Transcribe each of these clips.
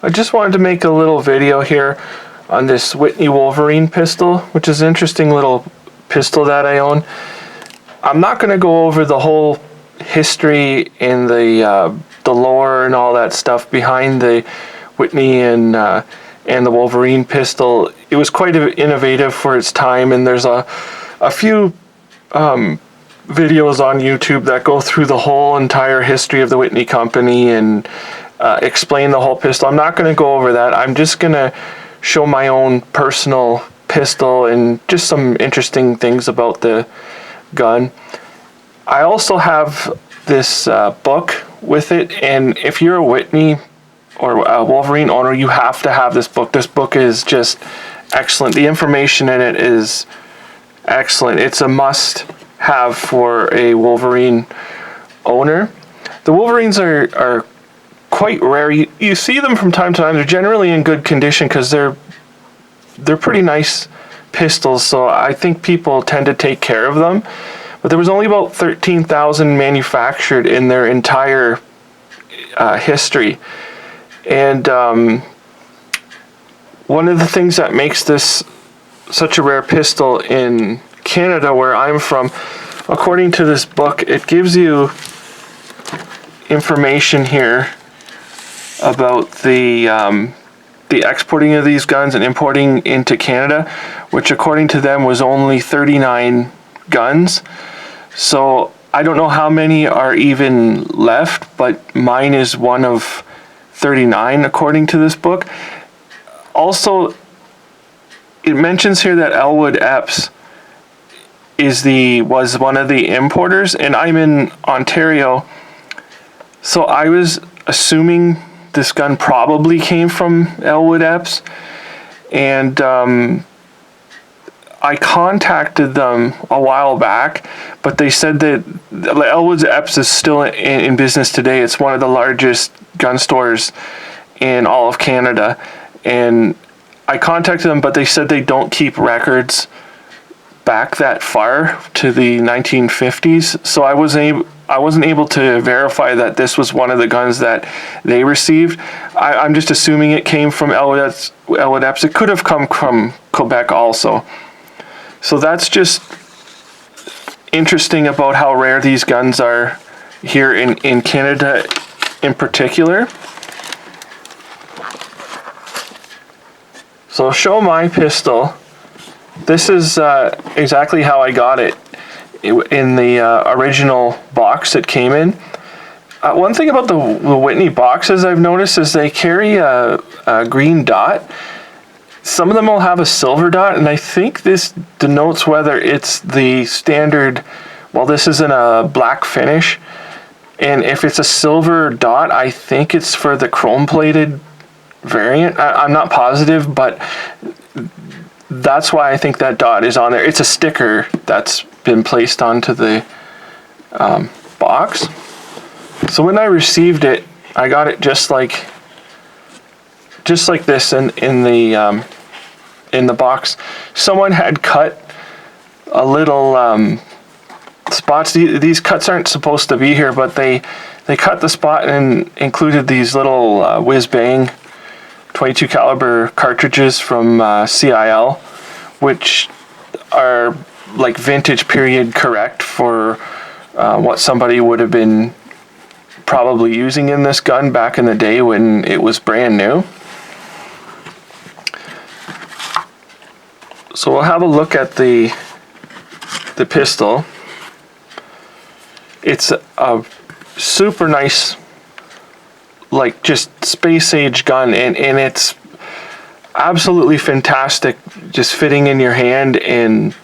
I just wanted to make a little video here on this Whitney Wolverine pistol, which is an interesting little pistol that I own. I'm not going to go over the whole history and the lore and all that stuff behind the Whitney and the Wolverine pistol. It was quite innovative for its time, and there's a few videos on YouTube that go through the whole entire history of the Whitney Company and explain the whole pistol. I'm not going to go over that. I'm just going to show my own personal pistol and just some interesting things about the gun. I also have this book with it, and if you're a Whitney or a Wolverine owner, you have to have this book. This book is just excellent. The information in it is excellent. It's a must-have for a Wolverine owner. The Wolverines are quite rare. You see them from time to time. They're generally in good condition because they're pretty nice pistols, so I think people tend to take care of them. But there was only about 13,000 manufactured in their entire history. And one of the things that makes this such a rare pistol in Canada, where I'm from, according to this book, it gives you information here about the exporting of these guns and importing into Canada, which according to them was only 39 guns. So I don't know how many are even left, but mine is one of 39 according to this book. Also, it mentions here that Elwood Epps was one of the importers, and I'm in Ontario, so I was assuming this gun probably came from Elwood Epps, and I contacted them a while back, but they said that Elwood Epps is still in business today. It's one of the largest gun stores in all of Canada, and I contacted them, but they said they don't keep records back that far to the 1950s, so I wasn't able to verify that this was one of the guns that they received. I'm just assuming it came from Elwood Epps. It could have come from Quebec also. So that's just interesting about how rare these guns are here in Canada in particular. So I'll show my pistol. This is exactly how I got it in the original box it came in. One thing about the Whitney boxes I've noticed is they carry a green dot. Some of them will have a silver dot, and I think this denotes whether it's the standard, well, this is in a black finish, and if it's a silver dot, I think it's for the chrome-plated variant. I'm not positive, but that's why I think that dot is on there. It's a sticker that's been placed onto the box. So when I received it, I got it just like this in the box. Someone had cut a little spots. These cuts aren't supposed to be here, but they cut the spot and included these little whiz bang 22 caliber cartridges from CIL, which are like vintage period correct for what somebody would have been probably using in this gun back in the day when it was brand new. So we'll have a look at the pistol. It's a super nice, like just space age gun, and it's absolutely fantastic just fitting in your hand, and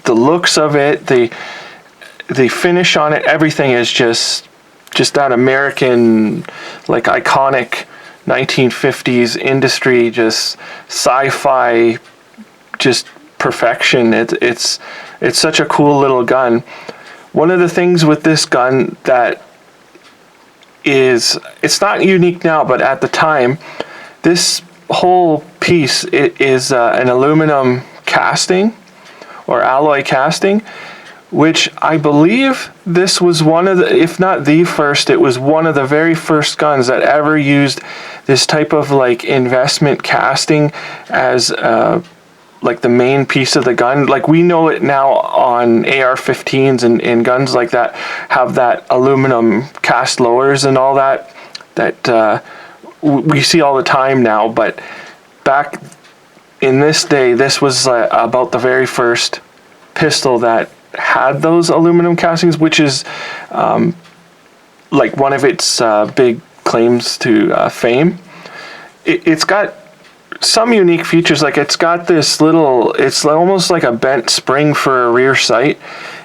the looks of it, the finish on it, everything is just that American, like iconic 1950s industry, just sci-fi, just perfection. It's such a cool little gun. One of the things with this gun that it's not unique now, but at the time, this whole piece is an aluminum casting or alloy casting, which I believe this was one of the, if not the first, it was one of the very first guns that ever used this type of like investment casting as like the main piece of the gun. Like we know it now on AR-15s and guns like that have that aluminum cast lowers and all that we see all the time now, but back in this day, this was about the very first pistol that had those aluminum castings, which is like one of its big claims to fame. It's got some unique features, like it's got this little, it's almost like a bent spring for a rear sight,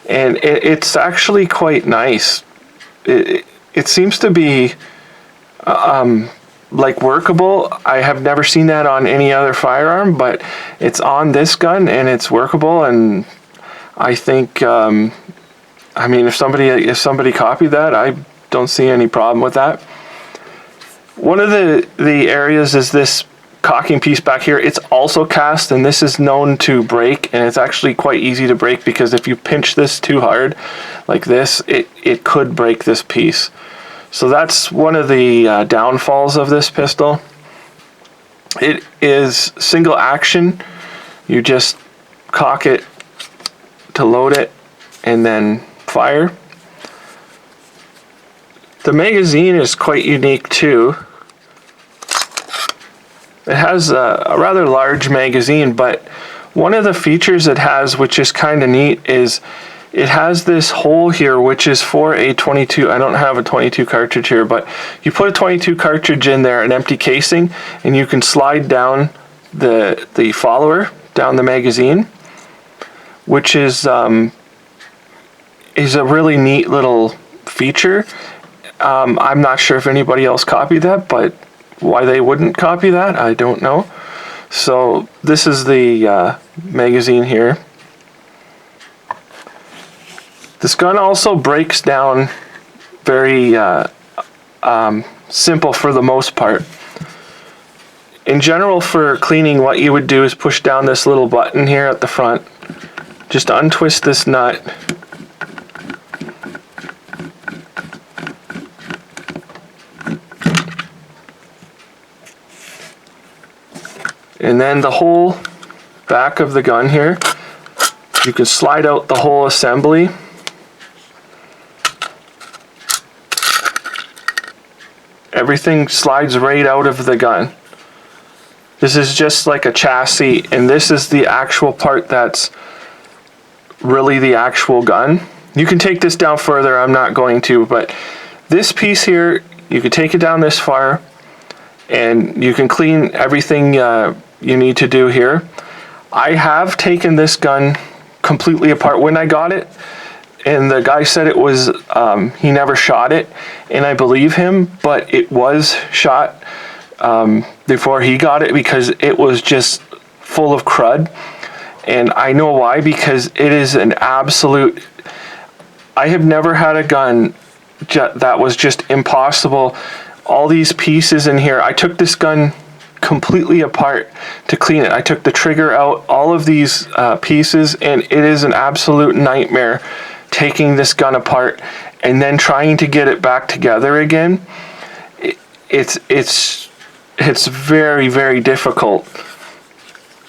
and it's actually quite nice. It seems to be like workable. I have never seen that on any other firearm, but it's on this gun and it's workable, and I think I mean if somebody copied that, I don't see any problem with that. One of the areas is this cocking piece back here. It's also cast, and this is known to break, and it's actually quite easy to break because if you pinch this too hard like this, it could break this piece. So that's one of the downfalls of this pistol. It is single action. You just cock it to load it and then fire. The magazine is quite unique too. It has a rather large magazine, but one of the features it has, which is kind of neat, is it has this hole here, which is for a 22. I don't have a 22 cartridge here, but you put a 22 cartridge in there, an empty casing, and you can slide down the follower down the magazine, which is a really neat little feature. I'm not sure if anybody else copied that, but why they wouldn't copy that, I don't know. So this is the magazine here. This gun also breaks down very simple for the most part. In general, for cleaning, what you would do is push down this little button here at the front. Just untwist this nut. And then the whole back of the gun here, you can slide out the whole assembly. Everything slides right out of the gun. This is just like a chassis, and this is the actual part that's really the actual gun. You can take this down further, I'm not going to, but this piece here, you can take it down this far, and you can clean everything you need to do here. I have taken this gun completely apart when I got it, and the guy said it was, he never shot it, and I believe him, but it was shot before he got it because it was just full of crud. And I know why, because it is an absolute, I have never had a gun that was just impossible. All these pieces in here, I took this gun completely apart to clean it. I took the trigger out, all of these pieces, and it is an absolute nightmare taking this gun apart and then trying to get it back together again. It's very, very difficult.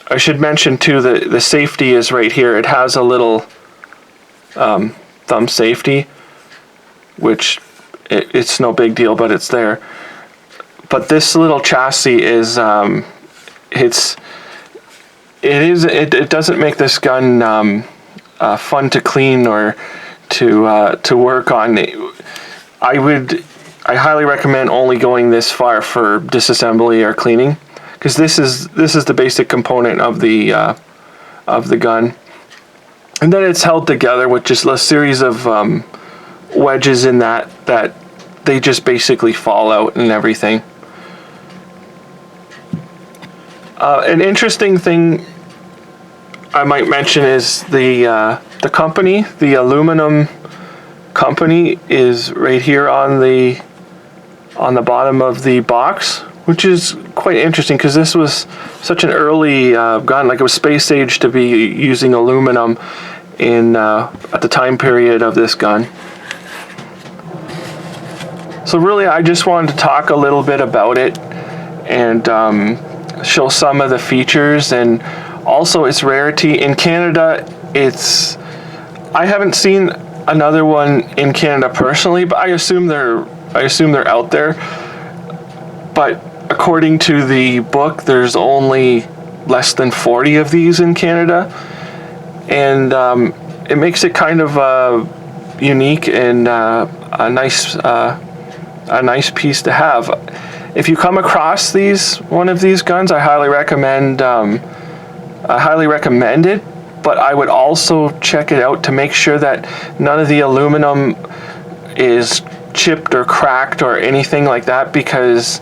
I should mention too that the safety is right here. It has a little thumb safety, which it's no big deal, but it's there. But this little chassis is it doesn't make this gun fun to clean or to work on. I highly recommend only going this far for disassembly or cleaning, because this is the basic component of the gun, and then it's held together with just a series of wedges in that they just basically fall out and everything. An interesting thing I might mention is the company, the aluminum company, is right here on the bottom of the box, which is quite interesting because this was such an early gun, like it was space age to be using aluminum, at the time period of this gun. So really, I just wanted to talk a little bit about it and show some of the features and also its rarity. In Canada, I haven't seen another one in Canada personally, but I assume they're out there. But according to the book, there's only less than 40 of these in Canada, and it makes it kind of unique and a nice piece to have. If you come across one of these guns, I highly recommend it. But I would also check it out to make sure that none of the aluminum is chipped or cracked or anything like that, because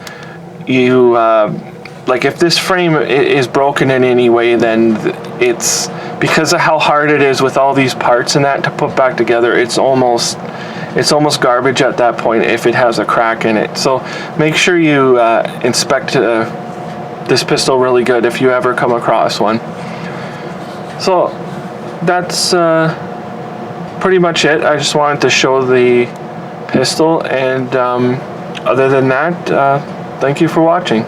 if this frame is broken in any way, then it's because of how hard it is with all these parts and that to put back together. It's almost garbage at that point if it has a crack in it. So make sure you inspect this pistol really good if you ever come across one. So that's pretty much it. I just wanted to show the pistol, and other than that, thank you for watching.